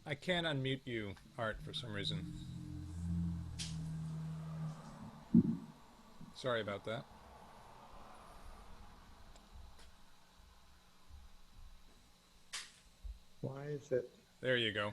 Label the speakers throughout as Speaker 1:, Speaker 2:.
Speaker 1: I can't unmute you, Art, for some reason. Sorry about that.
Speaker 2: Why is it?
Speaker 1: There you go.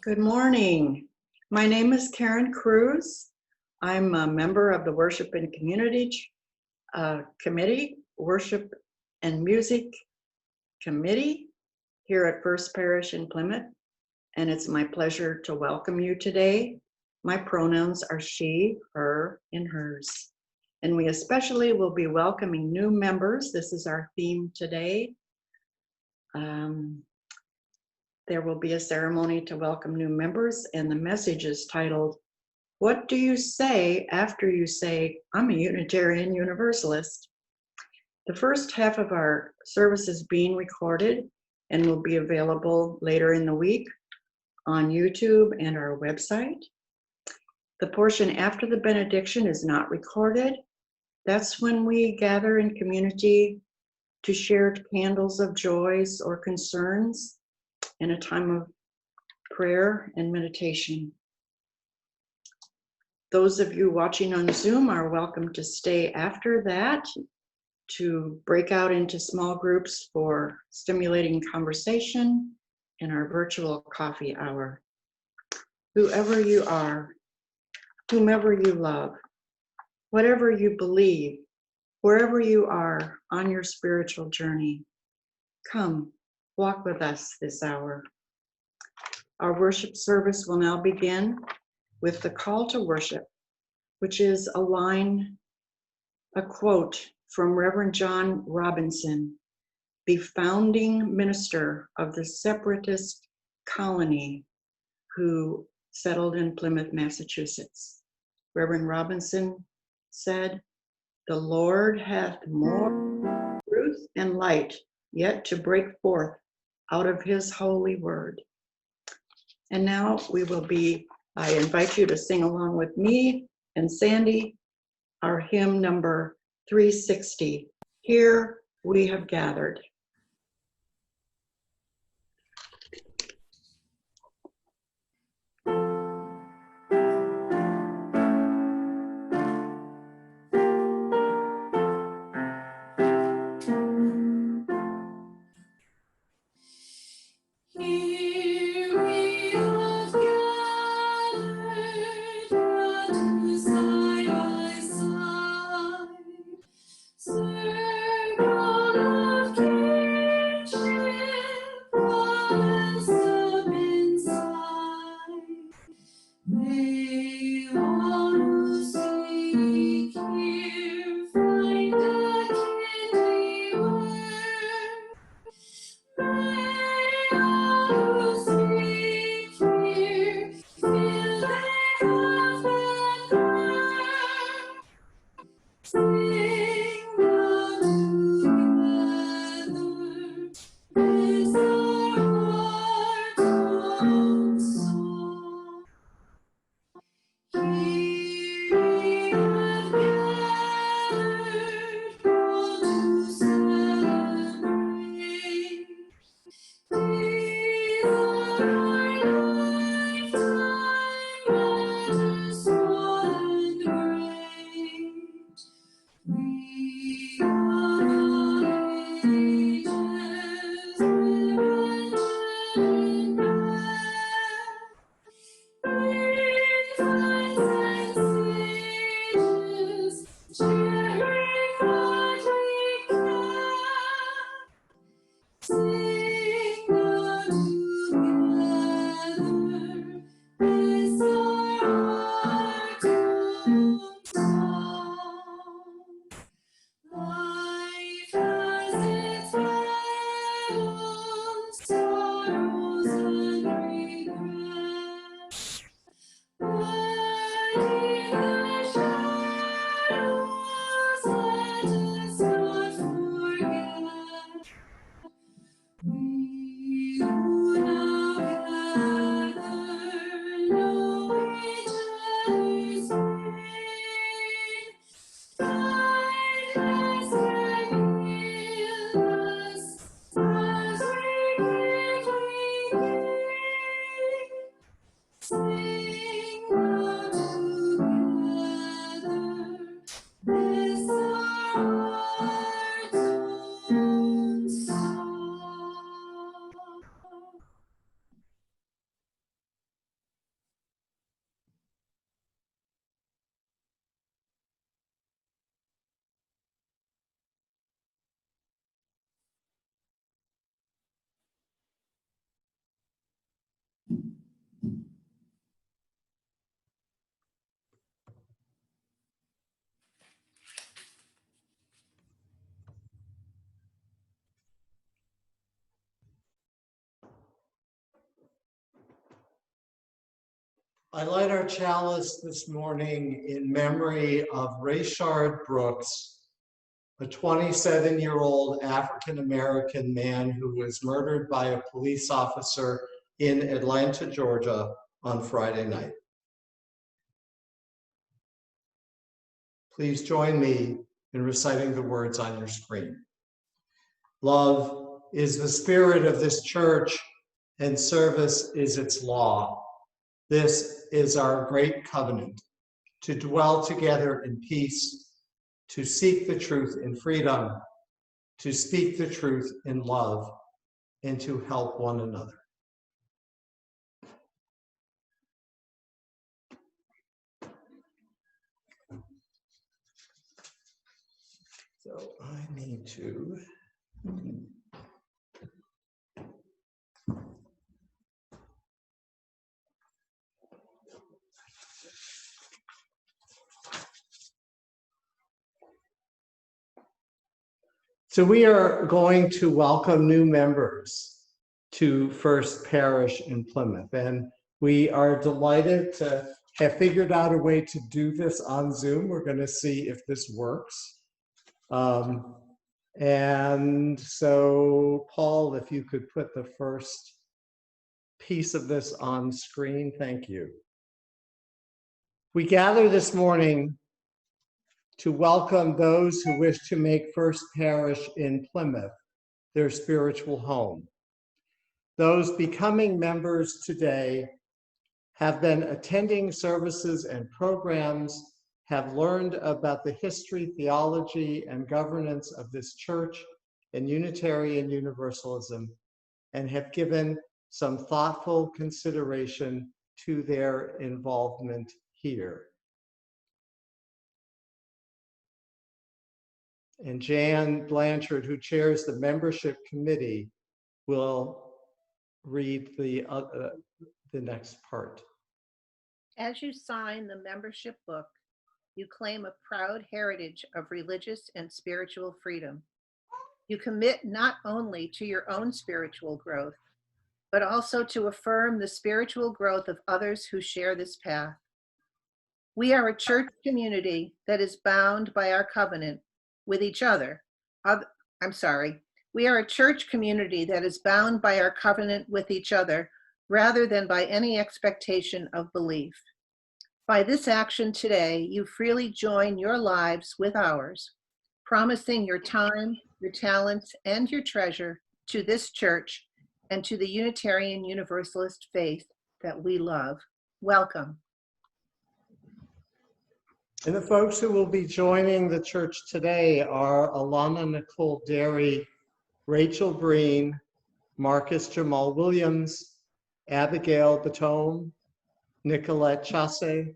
Speaker 3: Good morning. My name is Karen Cruz. I'm a member of the Worship and Community Committee, Worship and Music Committee here at First Parish in Plymouth, and it's my pleasure to welcome you today. My pronouns are she, her, and hers. And we especially will be welcoming new members. This is our theme today. There will be a ceremony to welcome new members, and the message is titled, "What do you say after you say, I'm a Unitarian Universalist?" The first half of our service is being recorded and will be available later in the week on YouTube and our website. The portion after the benediction is not recorded. That's when we gather in community to share candles of joys or concerns in a time of prayer and meditation. Those of you watching on Zoom are welcome to stay after that to break out into small groups for stimulating conversation in our virtual coffee hour. Whoever you are, whomever you love, whatever you believe, wherever you are on your spiritual journey, come walk with us this hour. Our worship service will now begin with the call to worship, which is a quote from Reverend John Robinson, the founding minister of the separatist colony who settled in Plymouth, Massachusetts. Reverend Robinson said, "The Lord hath more truth and light yet to break forth out of his holy word." And now I invite you to sing along with me and Sandy, our hymn number 360, "Here We Have Gathered."
Speaker 2: I light our chalice this morning in memory of Rayshard Brooks, a 27-year-old African-American man who was murdered by a police officer in Atlanta, Georgia on Friday night. Please join me in reciting the words on your screen. Love is the spirit of this church, and service is its law. This is our great covenant, to dwell together in peace, to seek the truth in freedom, to speak the truth in love, and to help one another. So I need to. So we are going to welcome new members to First Parish in Plymouth, and we are delighted to have figured out a way to do this on Zoom. We're going to see if this works. And so, Paul, if you could put the first piece of this on screen, thank you. We gather this morning to welcome those who wish to make First Parish in Plymouth their spiritual home. Those becoming members today have been attending services and programs, have learned about the history, theology, and governance of this church and Unitarian Universalism, and have given some thoughtful consideration to their involvement here. And Jan Blanchard, who chairs the membership committee, will read the next part.
Speaker 4: As you sign the membership book, you claim a proud heritage of religious and spiritual freedom. You commit not only to your own spiritual growth, but also to affirm the spiritual growth of others who share this path. We are a church community that is bound by our covenant with each other. We are a church community that is bound by our covenant with each other rather than by any expectation of belief. By this action today, you freely join your lives with ours, promising your time, your talents, and your treasure to this church and to the Unitarian Universalist faith that we love. Welcome.
Speaker 2: And the folks who will be joining the church today are Alana Nicole Derry, Rachel Breen, Marcus Jamal Williams, Abigail Batome, Nicolette Chasse,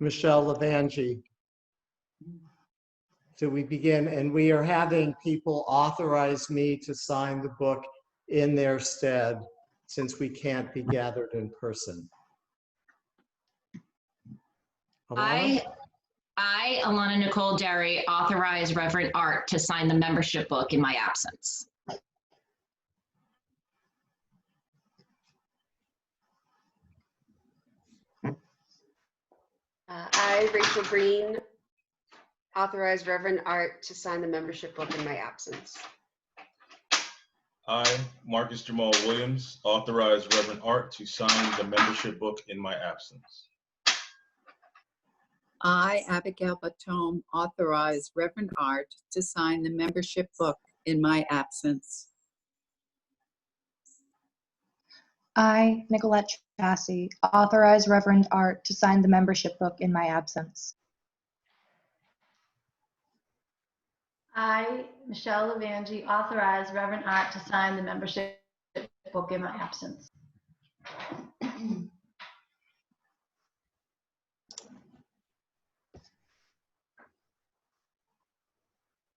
Speaker 2: Michelle Levangie. So we begin, and we are having people authorize me to sign the book in their stead, since we can't be gathered in person. Alana?
Speaker 5: I, Alana Nicole Derry, authorize Reverend Art to sign the membership book in my absence.
Speaker 6: I, Rachel Breen, authorize Reverend Art to sign the membership book in my absence.
Speaker 7: I, Marcus Jamal Williams, authorize Reverend Art to sign the membership book in my absence.
Speaker 8: I, Abigail Batome, authorize Reverend Art to sign the membership book in my absence.
Speaker 9: I, Nicolette Chasse, authorize Reverend Art to sign the membership book in my absence.
Speaker 10: I, Michelle Levangie, authorize Reverend Art to sign the membership book in my absence.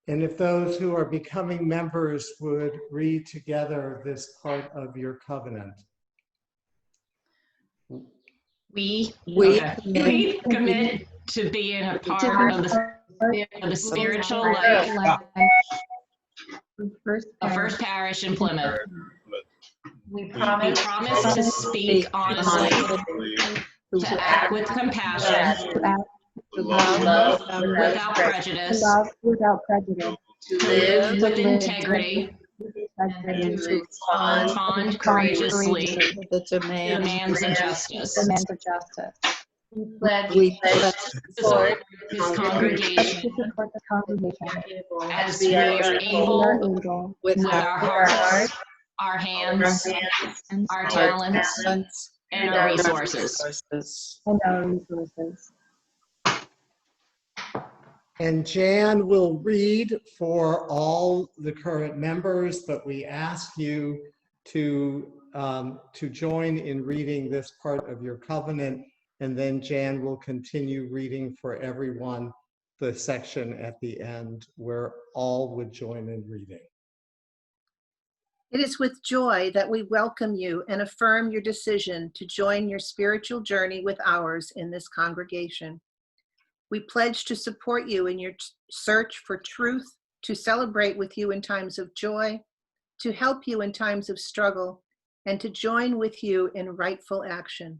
Speaker 2: And if those who are becoming members would read together this part of your covenant.
Speaker 5: We commit to being a part of the spiritual life of First Parish in Plymouth.
Speaker 10: We promise
Speaker 5: to speak honestly, to act with compassion,
Speaker 9: to act
Speaker 7: to
Speaker 6: love
Speaker 5: without
Speaker 9: to
Speaker 5: prejudice,
Speaker 9: love without prejudice,
Speaker 6: to
Speaker 5: to
Speaker 6: live
Speaker 5: live with integrity,
Speaker 9: integrity,
Speaker 6: and to
Speaker 5: and
Speaker 6: respond
Speaker 5: respond courageously
Speaker 8: to the
Speaker 5: to
Speaker 8: demands
Speaker 5: demands of justice.
Speaker 9: demands of justice,
Speaker 10: We pledge
Speaker 8: we
Speaker 6: pledge
Speaker 8: pledge
Speaker 6: to
Speaker 5: To
Speaker 6: support
Speaker 5: support this congregation
Speaker 9: to support the congregation
Speaker 5: as
Speaker 6: we
Speaker 5: we
Speaker 6: are
Speaker 5: are
Speaker 9: we are
Speaker 5: able,
Speaker 9: able,
Speaker 8: with
Speaker 5: with our
Speaker 8: our
Speaker 5: hearts, our
Speaker 6: our
Speaker 5: hands,
Speaker 9: and
Speaker 5: our
Speaker 8: our
Speaker 5: talents,
Speaker 8: talents
Speaker 5: and our resources.
Speaker 9: and our resources.
Speaker 2: And Jan will read for all the current members, but we ask you to join in reading this part of your covenant, and then Jan will continue reading for everyone the section at the end where all would join in reading.
Speaker 4: It is with joy that we welcome you and affirm your decision to join your spiritual journey with ours in this congregation. We pledge to support you in your search for truth, to celebrate with you in times of joy, to help you in times of struggle, and to join with you in rightful action.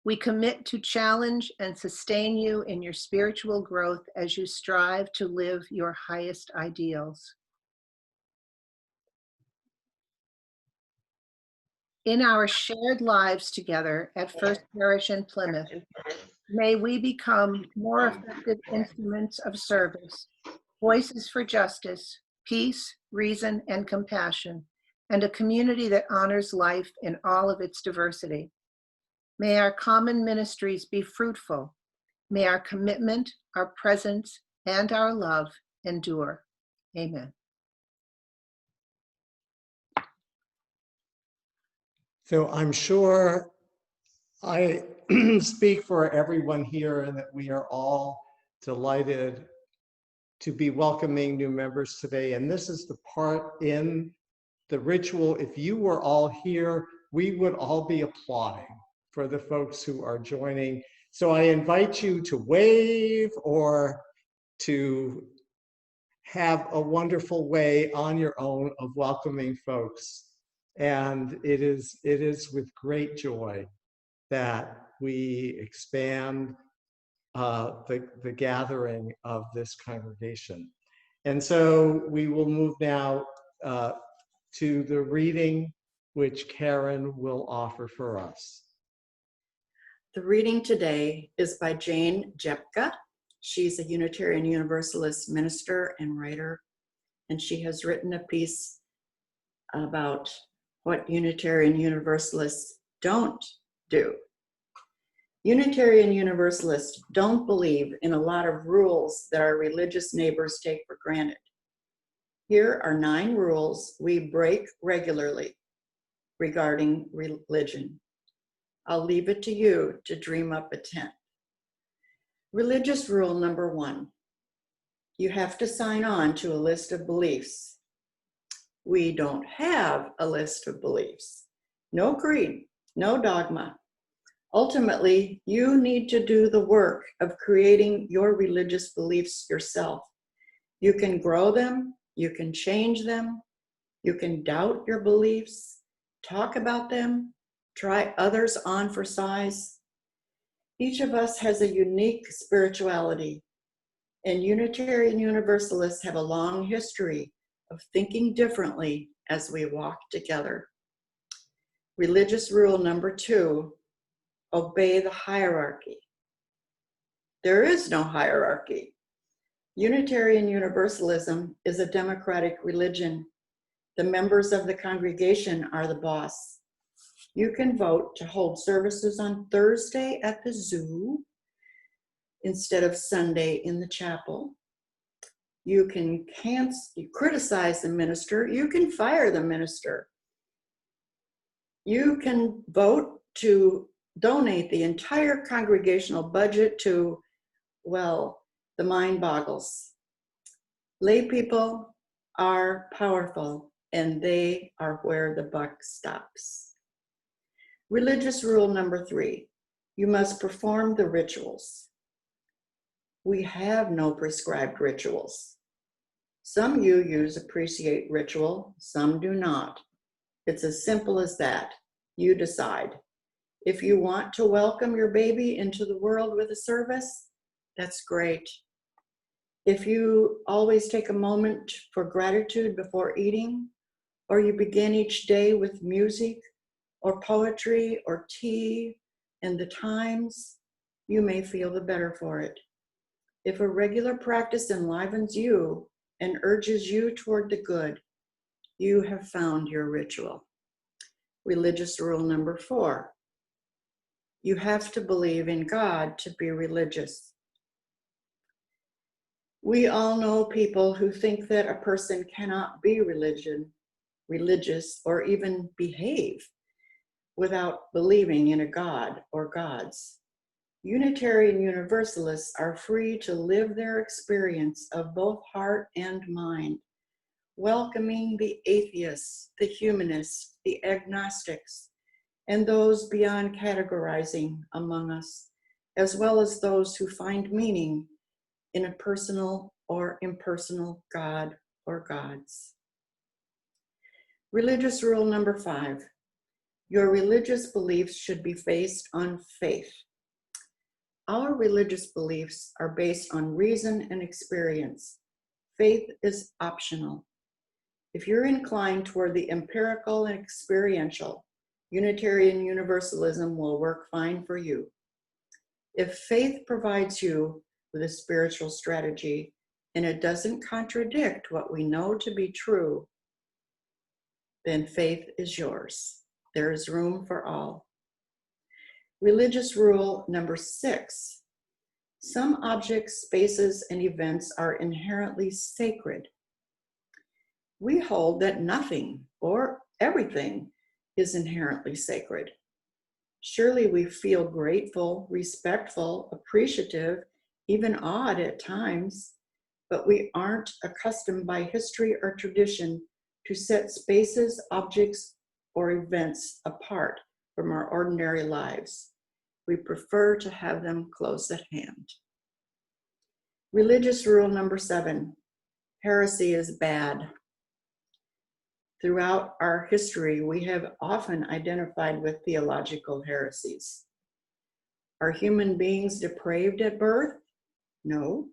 Speaker 4: We commit to challenge and sustain you in your spiritual growth as you strive to live your highest ideals. In our shared lives together at First Parish in Plymouth, may we become more effective instruments of service, voices for justice, peace, reason, and compassion, and a community that honors life in all of its diversity. May our common ministries be fruitful. May our commitment, our presence, and our love endure. Amen.
Speaker 2: So I'm sure I speak for everyone here and that we are all delighted to be welcoming new members today. And this is the part in the ritual. If you were all here, we would all be applauding for the folks who are joining. So I invite you to wave or to have a wonderful way on your own of welcoming folks. And it is with great joy that we expand the gathering of this congregation. And so we will move now to the reading which Karen will offer for us.
Speaker 3: The reading today is by Jane Jepka. She's a Unitarian Universalist minister and writer, and she has written a piece about what Unitarian Universalists don't do. Unitarian Universalists don't believe in a lot of rules that our religious neighbors take for granted. Here are 9 rules we break regularly regarding religion. I'll leave it to you to dream up a 10th. Religious rule number 1. You have to sign on to a list of beliefs. We don't have a list of beliefs. No creed, no dogma. Ultimately, you need to do the work of creating your religious beliefs yourself. You can grow them, you can change them, you can doubt your beliefs, talk about them, try others on for size. Each of us has a unique spirituality, and Unitarian Universalists have a long history of thinking differently as we walk together. Religious rule number 2, obey the hierarchy. There is no hierarchy. Unitarian Universalism is a democratic religion. The members of the congregation are the boss. You can vote to hold services on Thursday at the zoo instead of Sunday in the chapel. You can criticize the minister. You can fire the minister. You can vote to donate the entire congregational budget to, well, the mind boggles. Lay people are powerful, and they are where the buck stops. Religious rule number 3, you must perform the rituals. We have no prescribed rituals. Some UUs appreciate ritual, some do not. It's as simple as that. You decide. If you want to welcome your baby into the world with a service, that's great. If you always take a moment for gratitude before eating, or you begin each day with music or poetry or tea and the Times, you may feel the better for it. If a regular practice enlivens you and urges you toward the good, you have found your ritual. Religious rule number 4. You have to believe in God to be religious. We all know people who think that a person cannot be religious, or even behave without believing in a God or gods. Unitarian Universalists are free to live their experience of both heart and mind, welcoming the atheists, the humanists, the agnostics, and those beyond categorizing among us, as well as those who find meaning in a personal or impersonal God or gods. Religious rule number 5. Your religious beliefs should be based on faith. Our religious beliefs are based on reason and experience. Faith is optional. If you're inclined toward the empirical and experiential, Unitarian Universalism will work fine for you. If faith provides you with a spiritual strategy and it doesn't contradict what we know to be true, then faith is yours. There is room for all. Religious rule number 6. Some objects, spaces, and events are inherently sacred. We hold that nothing or everything is inherently sacred. Surely we feel grateful, respectful, appreciative, even awed at times, but we aren't accustomed by history or tradition to set spaces, objects, or events apart from our ordinary lives. We prefer to have them close at hand. Religious rule number 7. Heresy is bad. Throughout our history, we have often identified with theological heresies. Are human beings depraved at birth? No.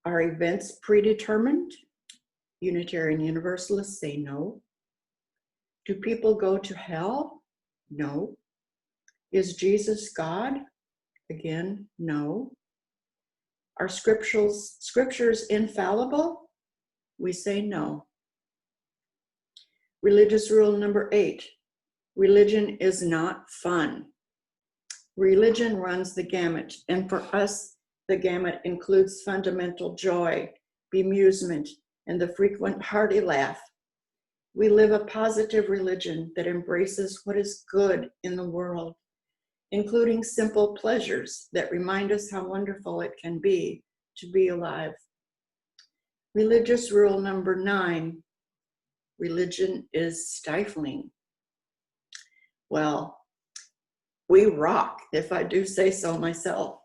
Speaker 3: Are events predetermined? Unitarian Universalists say no. Do people go to hell? No. Is Jesus God? Again, no. Are scriptures infallible? We say no. Religious rule number 8. Religion is not fun. Religion runs the gamut, and for us, the gamut includes fundamental joy, bemusement, and the frequent hearty laugh. We live a positive religion that embraces what is good in the world, including simple pleasures that remind us how wonderful it can be to be alive. Religious rule number 9. Religion is stifling. Well, we rock, if I do say so myself.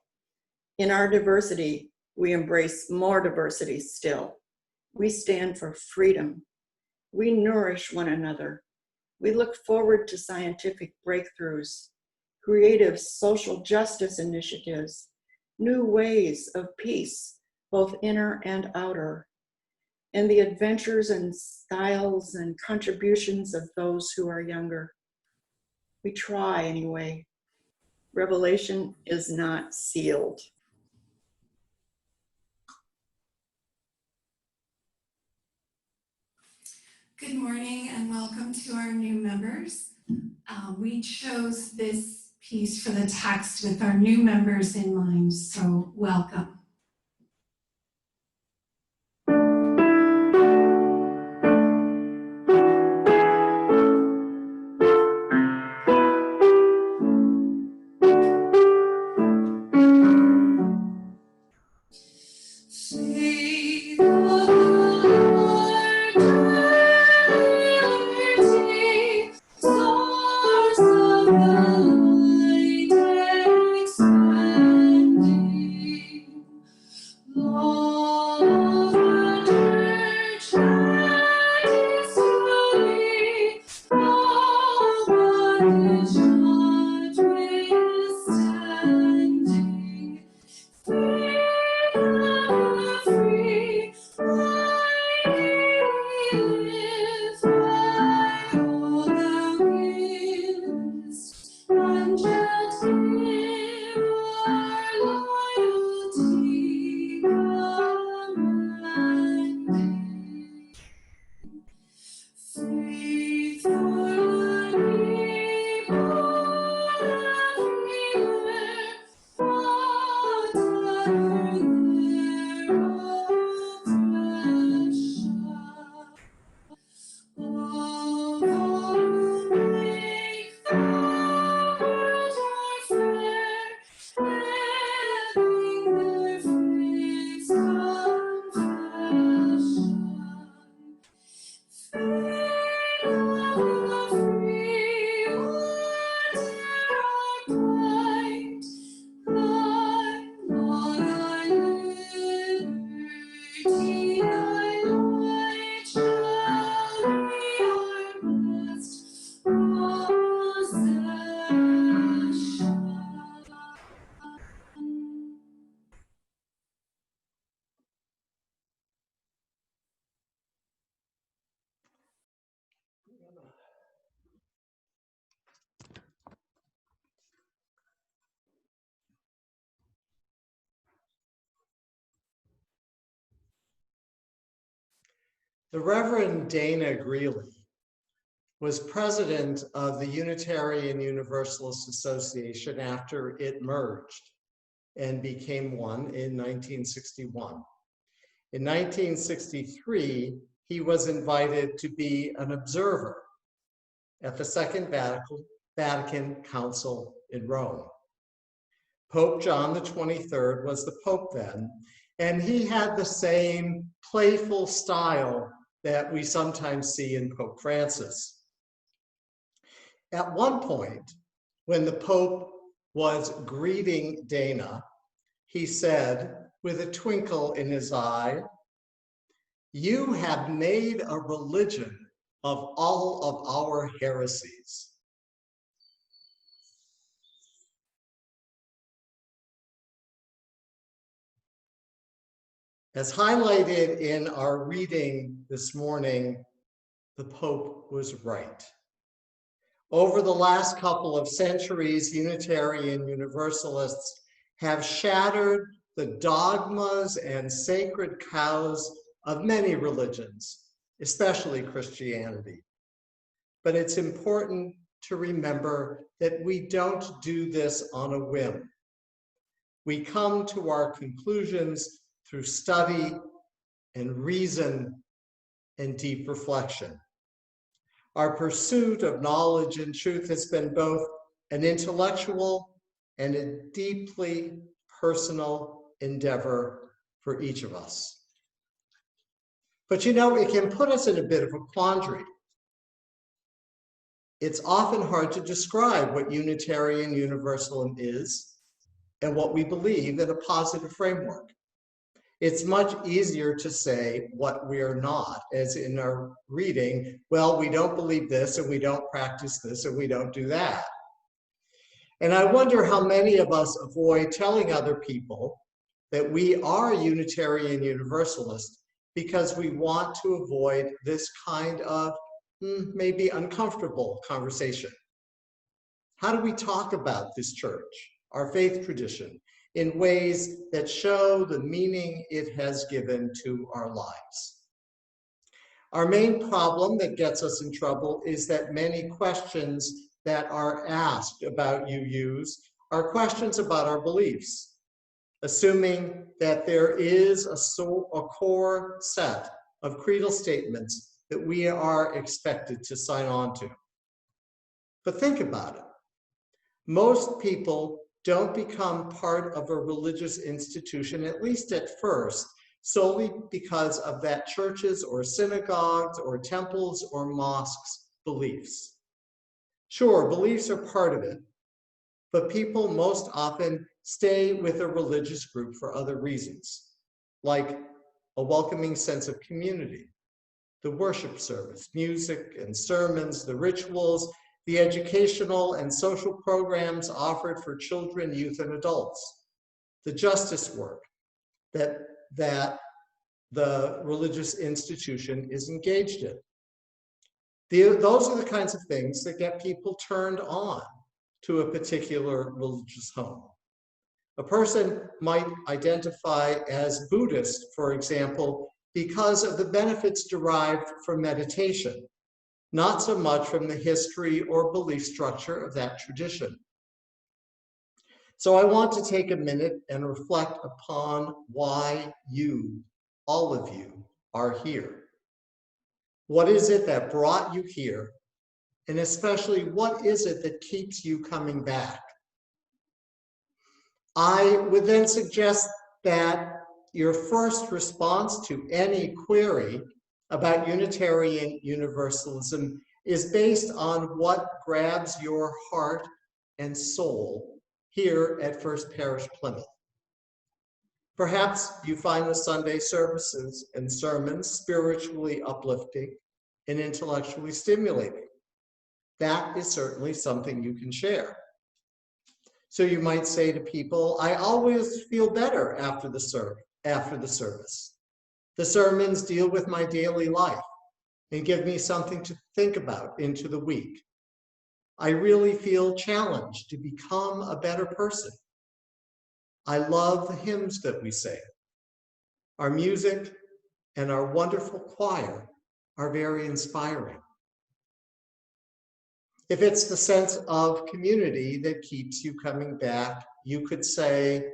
Speaker 3: In our diversity, we embrace more diversity still. We stand for freedom. We nourish one another. We look forward to scientific breakthroughs, creative social justice initiatives, new ways of peace, both inner and outer, and the adventures and styles and contributions of those who are younger. We try anyway. Revelation is not sealed.
Speaker 11: Good morning and welcome to our new members. We chose this piece for the text with our new members in mind, so welcome.
Speaker 2: The Reverend Dana Greeley was president of the Unitarian Universalist Association after it merged and became one in 1961. In 1963, he was invited to be an observer at the Second Vatican Council in Rome. Pope John the 23rd was the Pope then, and he had the same playful style that we sometimes see in Pope Francis. At one point, when the Pope was greeting Dana, he said, with a twinkle in his eye, "You have made a religion of all of our heresies." As highlighted in our reading this morning, the Pope was right. Over the last couple of centuries, Unitarian Universalists have shattered the dogmas and sacred cows of many religions, especially Christianity. But it's important to remember that we don't do this on a whim. We come to our conclusions through study and reason and deep reflection. Our pursuit of knowledge and truth has been both an intellectual and a deeply personal endeavor for each of us. But you know, it can put us in a bit of a quandary. It's often hard to describe what Unitarian Universalism is and what we believe in a positive framework. It's much easier to say what we are not, as in our reading, well, we don't believe this, and we don't practice this, and we don't do that. And I wonder how many of us avoid telling other people that we are Unitarian Universalist because we want to avoid this kind of maybe uncomfortable conversation. How do we talk about this church, our faith tradition, in ways that show the meaning it has given to our lives? Our main problem that gets us in trouble is that many questions that are asked about UUs are questions about our beliefs, assuming that there is a core set of creedal statements that we are expected to sign on to. But think about it. Most people don't become part of a religious institution, at least at first, solely because of that church's or synagogues or temples or mosques' beliefs. Sure, beliefs are part of it, but people most often stay with a religious group for other reasons, like a welcoming sense of community, the worship service, music and sermons, the rituals, the educational and social programs offered for children, youth, and adults, the justice work that the religious institution is engaged in. Those are the kinds of things that get people turned on to a particular religious home. A person might identify as Buddhist, for example, because of the benefits derived from meditation, not so much from the history or belief structure of that tradition. So I want to take a minute and reflect upon why you, all of you, are here. What is it that brought you here? And especially, what is it that keeps you coming back? I would then suggest that your first response to any query about Unitarian Universalism is based on what grabs your heart and soul here at First Parish Plymouth. Perhaps you find the Sunday services and sermons spiritually uplifting and intellectually stimulating. That is certainly something you can share. So you might say to people, I always feel better after the service. The sermons deal with my daily life and give me something to think about into the week. I really feel challenged to become a better person. I love the hymns that we sing. Our music and our wonderful choir are very inspiring. If it's the sense of community that keeps you coming back, you could say,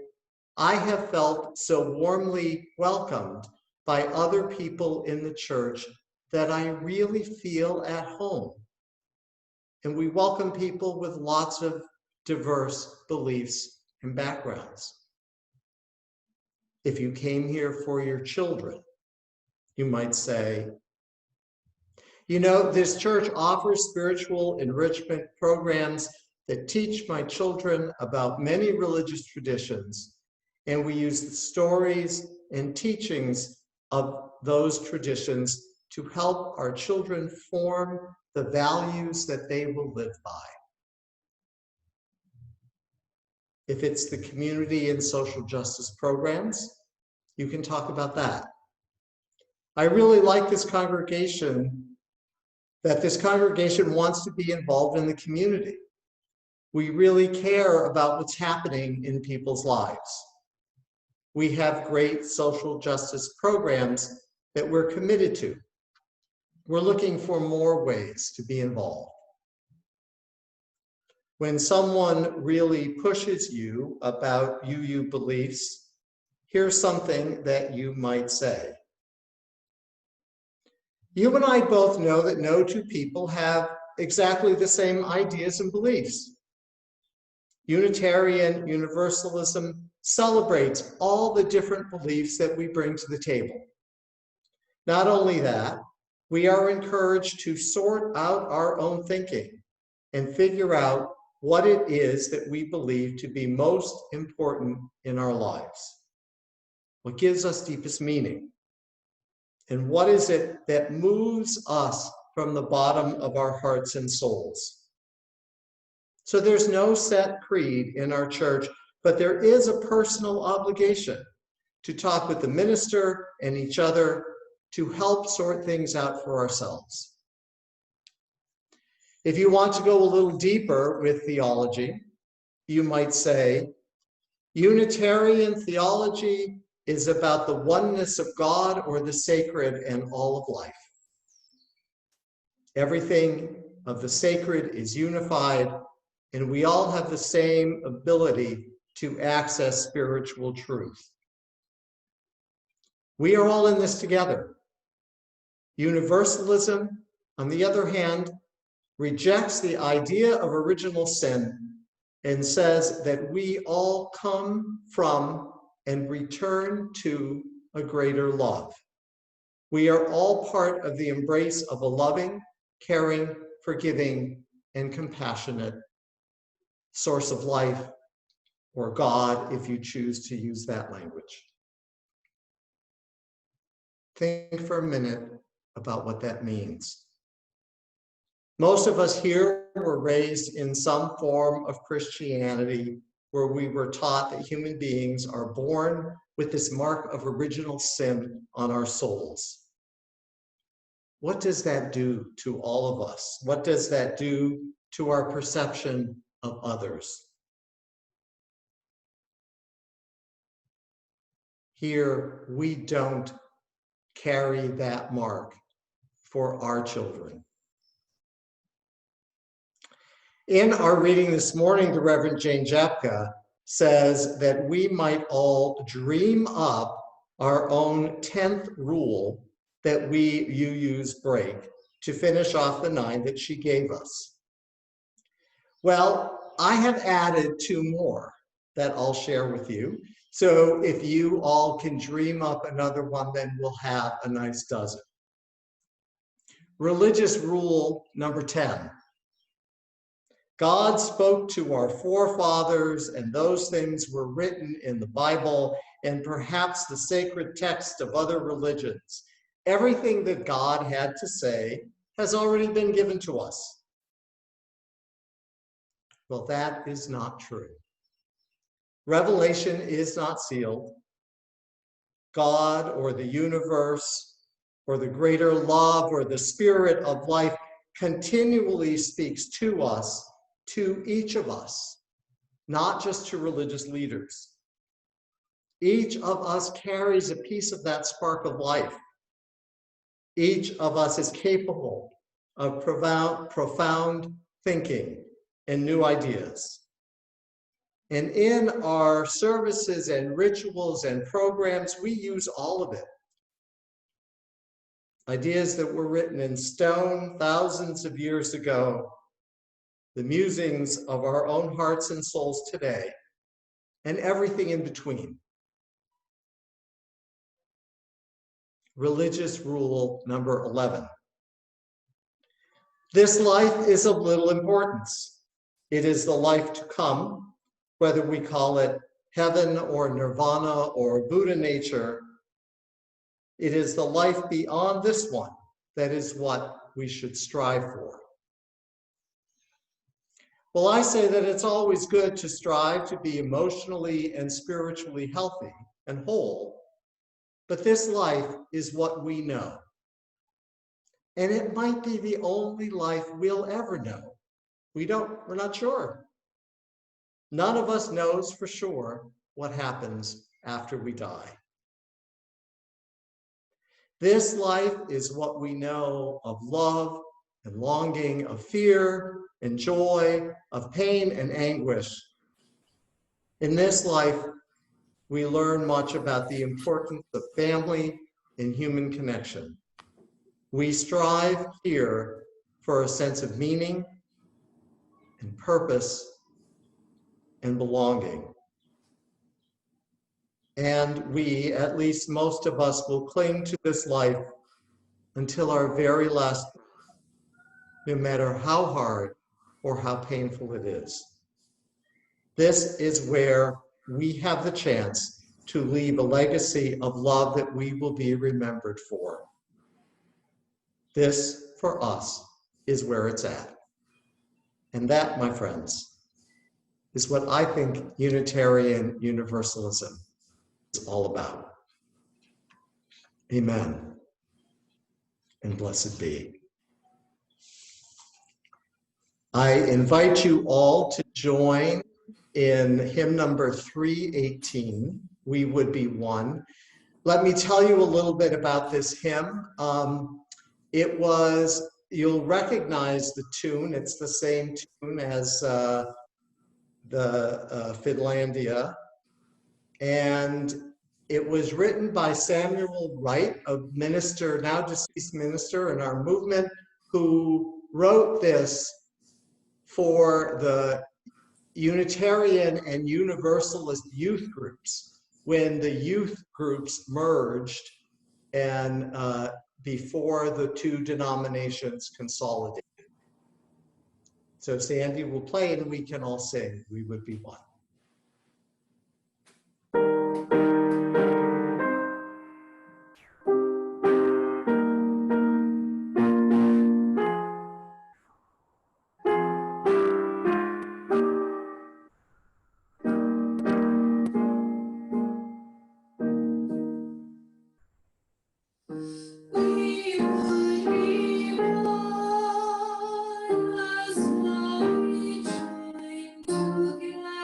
Speaker 2: I have felt so warmly welcomed by other people in the church that I really feel at home. And we welcome people with lots of diverse beliefs and backgrounds. If you came here for your children, you might say, you know, this church offers spiritual enrichment programs that teach my children about many religious traditions, and we use the stories and teachings of those traditions to help our children form the values that they will live by. If it's the community and social justice programs, you can talk about that. I really like this congregation, that this congregation wants to be involved in the community. We really care about what's happening in people's lives. We have great social justice programs that we're committed to. We're looking for more ways to be involved. When someone really pushes you about UU beliefs, here's something that you might say. You and I both know that no two people have exactly the same ideas and beliefs. Unitarian Universalism celebrates all the different beliefs that we bring to the table. Not only that, we are encouraged to sort out our own thinking and figure out what it is that we believe to be most important in our lives. What gives us deepest meaning? And what is it that moves us from the bottom of our hearts and souls? So there's no set creed in our church, but there is a personal obligation to talk with the minister and each other to help sort things out for ourselves. If you want to go a little deeper with theology, you might say, Unitarian theology is about the oneness of God or the sacred and all of life. Everything of the sacred is unified, and we all have the same ability to access spiritual truth. We are all in this together. Universalism, on the other hand, rejects the idea of original sin and says that we all come from and return to a greater love. We are all part of the embrace of a loving, caring, forgiving, and compassionate source of life, or God, if you choose to use that language. Think for a minute about what that means. Most of us here were raised in some form of Christianity where we were taught that human beings are born with this mark of original sin on our souls. What does that do to all of us? What does that do to our perception of others? Here, we don't carry that mark for our children. In our reading this morning, the Reverend Jane Japka says that we might all dream up our own 10th rule that we UUs break to finish off the 9 that she gave us. Well, I have added 2 more that I'll share with you. So if you all can dream up another one, then we'll have a nice dozen. Religious rule number 10. God spoke to our forefathers, and those things were written in the Bible and perhaps the sacred text of other religions. Everything that God had to say has already been given to us. Well, that is not true. Revelation is not sealed. God or the universe or the greater love or the spirit of life continually speaks to us, to each of us, not just to religious leaders. Each of us carries a piece of that spark of life. Each of us is capable of profound thinking and new ideas. And in our services and rituals and programs, we use all of it. Ideas that were written in stone thousands of years ago, the musings of our own hearts and souls today, and everything in between. Religious rule number 11. This life is of little importance. It is the life to come, whether we call it heaven or nirvana or Buddha nature. It is the life beyond this one that is what we should strive for. Well, I say that it's always good to strive to be emotionally and spiritually healthy and whole, but this life is what we know. And it might be the only life we'll ever know. We're not sure. None of us knows for sure what happens after we die. This life is what we know of love and longing, of fear and joy, of pain and anguish. In this life, we learn much about the importance of family and human connection. We strive here for a sense of meaning and purpose and belonging. And we, at least most of us, will cling to this life until our very last breath, no matter how hard or how painful it is. This is where we have the chance to leave a legacy of love that we will be remembered for. This, for us, is where it's at. And that, my friends, is what I think Unitarian Universalism is all about. Amen. And blessed be. I invite you all to join in hymn number 318, We Would Be One. Let me tell you a little bit about this hymn. You'll recognize the tune. It's the same tune as the Finlandia. And it was written by Samuel Wright, a minister, now deceased minister in our movement, who wrote this for the Unitarian and Universalist youth groups when the youth groups merged and before the two denominations consolidated. So Sandy will play and we can all sing, We Would Be One.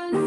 Speaker 11: Together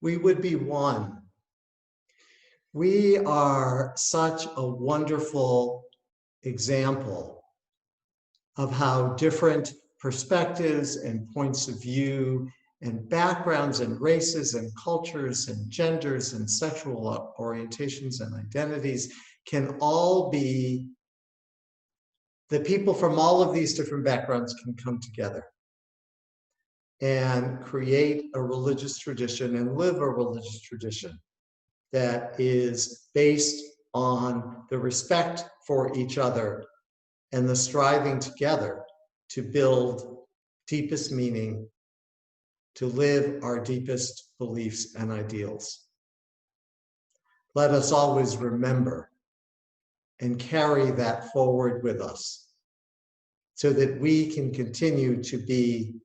Speaker 2: we would be one. We are such a wonderful example of how different perspectives and points of view and backgrounds and races and cultures and genders and sexual orientations and identities can all be, the people from all of these different backgrounds can come together and create a religious tradition and live a religious tradition that is based on the respect for each other and the striving together to build deepest meaning, to live our deepest beliefs and ideals. Let us always remember and carry that forward with us so that we can continue to be,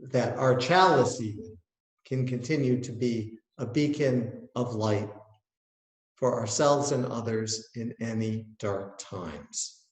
Speaker 2: that our chalice even can continue to be a beacon of light for ourselves and others in any dark times.